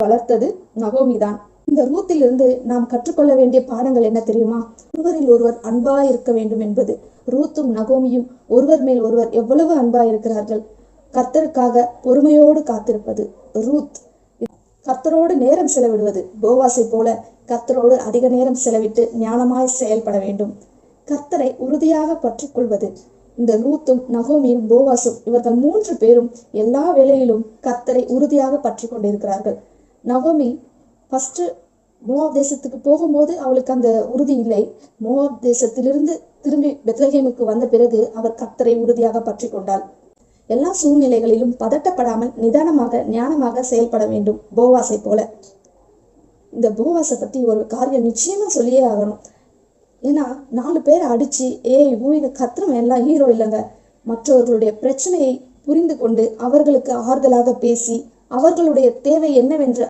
வளர்த்தது நகோமி தான். இந்த ரூத்திலிருந்து நாம் கற்றுக்கொள்ள வேண்டிய பாடங்கள் என்ன தெரியுமா? ஒருவரில் ஒருவர் அன்பாய் இருக்க வேண்டும் என்பது. ரூத்தும் நகோமியும் ஒருவர் மேல் ஒருவர் எவ்வளவு அன்பாய் இருக்கிறார்கள். கர்த்தருக்காக பொறுமையோடு காத்திருப்பது ரூத். கர்த்தரோடு நேரம் செலவிடுவது போவாசை போல கர்த்தரோடு அதிக நேரம் செலவிட்டு ஞானமாய் செயல்பட வேண்டும். கர்த்தரை உறுதியாக பற்றி கொள்வது. இந்த ரூத்தும் நகோமியும் போவாசும் இவர்கள் 3 பேரும் எல்லா வேளையிலும் கர்த்தரை உறுதியாக பற்றி கொண்டிருக்கிறார்கள். நகோமி ஃபர்ஸ்ட் மோவாப் தேசத்துக்கு போகும்போது அவளுக்கு அந்த உறுதி இல்லை. மோவாப் தேசத்திலிருந்து திரும்பி பெத்லகேமுக்கு வந்த பிறகு அவர் கர்த்தரை உறுதியாக பற்றி கொண்டாள். எல்லா சூழ்நிலைகளிலும் பதட்டப்படாமல் நிதானமாக ஞானமாக செயல்பட வேண்டும் போவாசை போல. இந்த போவாசை பத்தி ஒரு காரியம் நிச்சயமா சொல்லியே ஆகணும். ஏன்னா 4 பேரை அடிச்சு இந்த கத்திரம் எல்லாம் ஹீரோ இல்லைங்க. மற்றவர்களுடைய பிரச்சனையை புரிந்து கொண்டு அவர்களுக்கு ஆறுதலாக பேசி அவர்களுடைய தேவை என்னவென்று